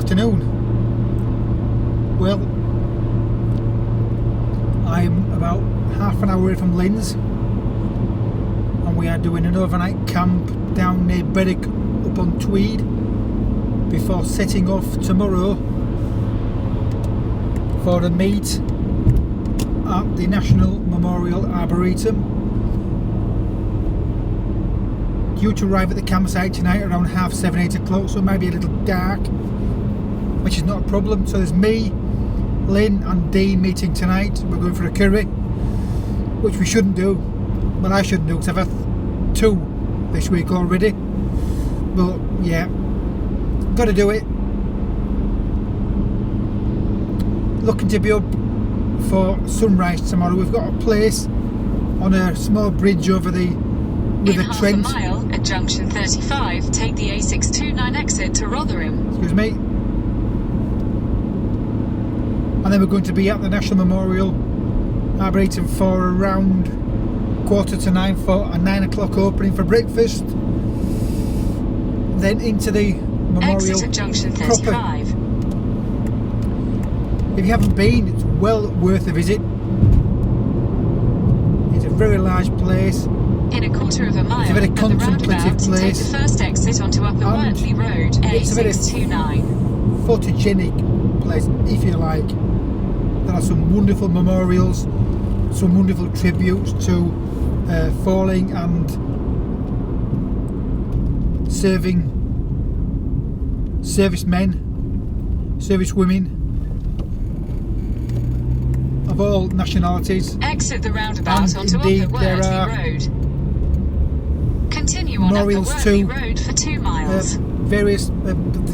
afternoon. Well, I'm about half an hour away from Linz, and we are doing an overnight camp down near Berwick up on Tweed before setting off tomorrow for a meet at the National Memorial Arboretum. Due to arrive at the campsite tonight around 7:30, 8 o'clock, so it might be a little dark, which is not a problem. So there's me, Lynn and Dean meeting tonight. We're going for a curry, which we shouldn't do. Well, I shouldn't do because I've had 2 this week already. But yeah, got to do it. Looking to be up for sunrise tomorrow. We've got a place on a small bridge over the River Trent. Half a mile at junction 35, take the A629 exit to Rotherham. Excuse me. And then we're going to be at the National Memorial Arboretum for around 8:45 for a 9 o'clock opening for breakfast. Then into the memorial Exit at junction 35. proper. If you haven't been, it's well worth a visit. It's a very large place. In a quarter of a mile, It's a very at the contemplative roundabout, take place. the first exit onto Upper And Wortley Road, it's a very A629. photogenic place, if you like. There are some wonderful memorials, some wonderful tributes to falling and serving servicemen, servicewomen of all nationalities. Exit the roundabout And onto indeed Upper there Wortley are Road. Continue on Upper memorials Wortley to Road for 2 miles. various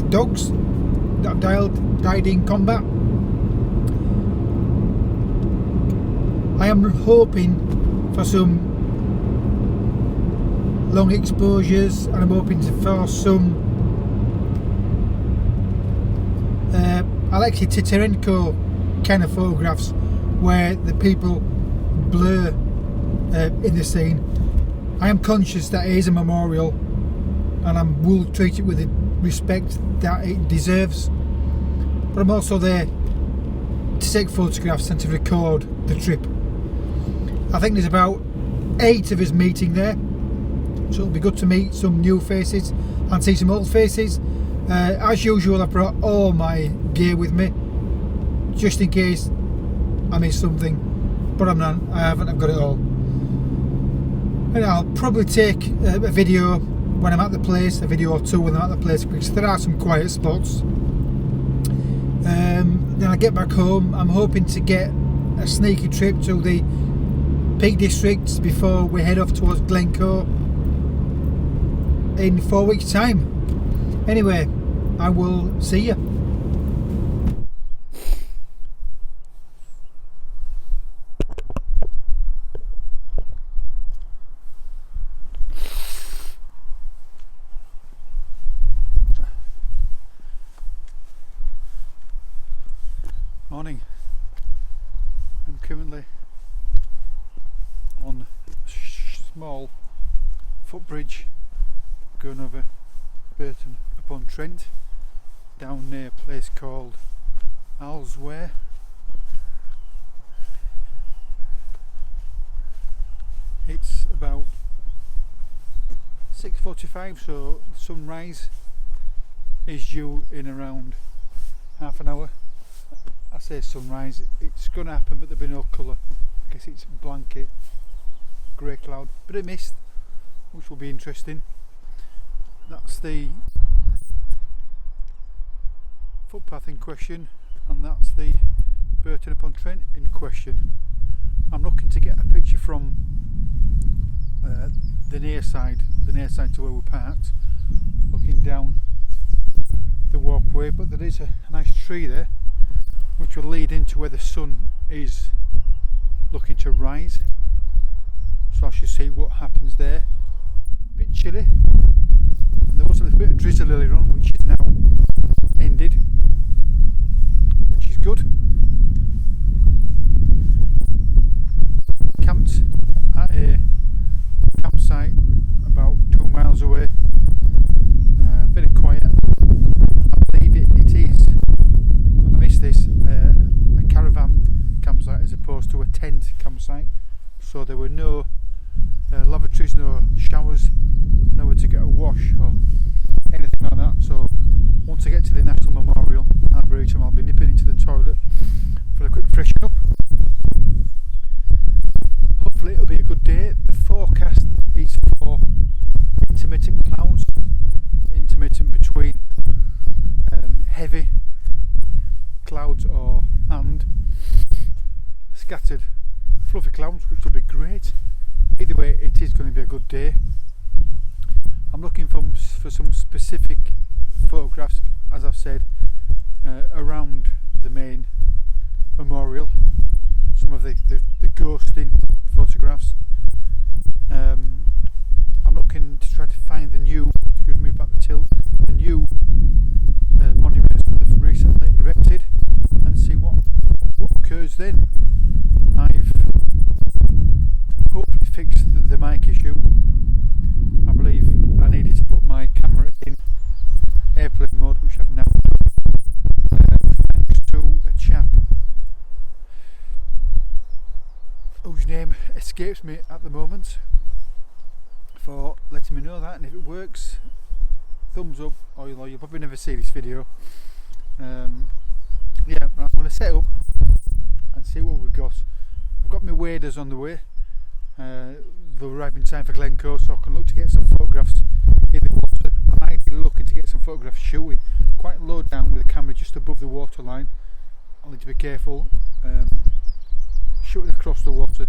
dogs that died in combat. I am hoping for some long exposures, and I'm hoping for some Alexei Titerenko kind of photographs where the people blur in the scene. I am conscious that it is a memorial, and I will treat it with the respect that it deserves, but I'm also there to take photographs and to record the trip. I think there's about 8 of us meeting there, so it'll be good to meet some new faces and see some old faces. As usual, I've brought all my gear with me just in case I miss something, but I've got it all. And I'll probably take a video when I'm at the place, a video or 2 when I'm at the place, because there are some quiet spots. Then I get back home. I'm hoping to get a sneaky trip to the Peak District before we head off towards Glencoe in 4 weeks' time. Anyway, I will see you. Morning. I'm currently on a small footbridge going over Burton upon Trent down near a place called Alsware. It's about 6:45, so sunrise is due in around half an hour. I say sunrise, it's going to happen, but there'll be no colour. I guess it's blanket grey cloud, bit of mist, which will be interesting. That's the footpath in question, and that's the Burton upon Trent in question. I'm looking to get a picture from the near side to where we're parked, looking down the walkway, but there is a nice tree there which will lead into where the sun is looking to rise, so I should see what happens there. A bit chilly, and there was a little bit of drizzle earlier on, which is now ended, which is good. Camped at a campsite about 2 miles away, very quiet. I believe it is toiletries, no showers, nowhere to get a wash or anything like that. So once I get to the National Memorial Arboretum, I'll be nipping into the toilet for a quick freshen up. Hopefully it'll be a good day. The forecast is for intermittent clouds, intermittent between heavy clouds and scattered fluffy clouds, which will be great. Either way, it is going to be a good day. I'm looking for some specific photographs, as I've said, around the main memorial. Some of the ghosting photographs. I'm looking to try to find the new, excuse me about the tilt, the new monuments that they've recently erected, and see what occurs then. I've hopefully fixed the mic issue. I believe I needed to put my camera in airplane mode, which I've now done, thanks to a chap whose name escapes me at the moment, for letting me know that. And if it works, thumbs up, or you'll probably never see this video. Yeah, I'm going to set up and see what we've got. I've got my waders on the way. They'll arrive in time for Glencoe, so I can look to get some photographs in the water. I'm ideally looking to get some photographs shooting quite low down with the camera just above the water line. I'll need to be careful shooting across the water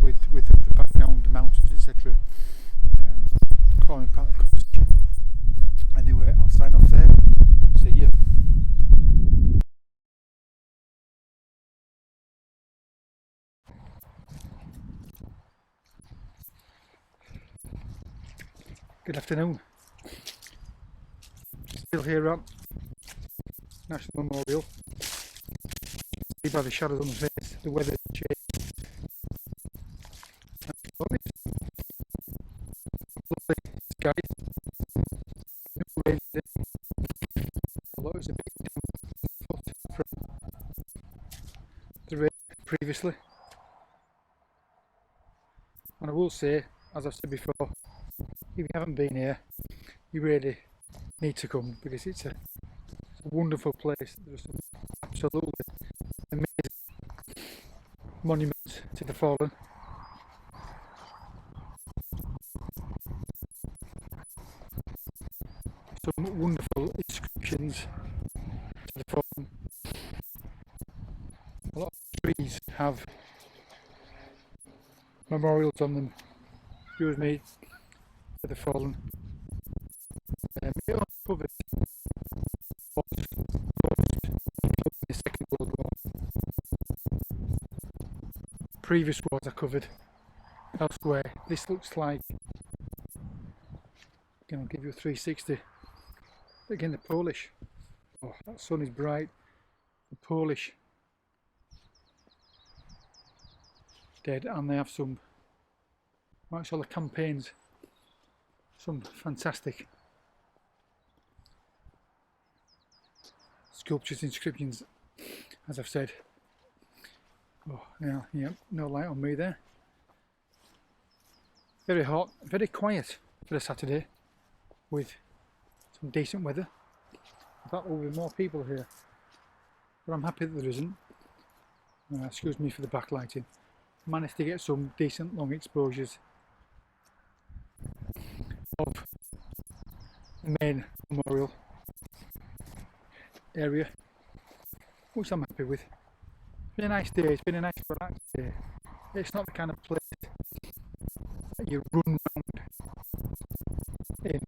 with the background, mountains, etc. Forming part of the composition. Anyway, I'll sign off there. See you. Good afternoon. Still here at National Memorial. See by the shadows on the face, the weather changed. Lovely sky. No rain today. Although it was a bit damp from the rain previously. And I will say, as I've said before, if you haven't been here, you really need to come, because it's a wonderful place. There's some absolutely amazing monuments to the fallen. Some wonderful inscriptions to the fallen. A lot of trees have memorials on them. Excuse me. For the fallen. It uncovered was in the Second World War. Previous wars are covered elsewhere. This looks like, again, I'll give you a 360. Again, the Polish. Oh, that sun is bright. The Polish dead, and they have some, what's all the campaigns. Some fantastic sculptures, inscriptions, as I've said. Oh, yeah, no light on me there. Very hot, very quiet for a Saturday, with some decent weather. I thought there would be more people here, but I'm happy that there isn't. Excuse me for the backlighting. Managed to get some decent long exposures of the main memorial area, which I'm happy with. It's been a nice day, it's been a nice relaxed day. It's not the kind of place that you run around in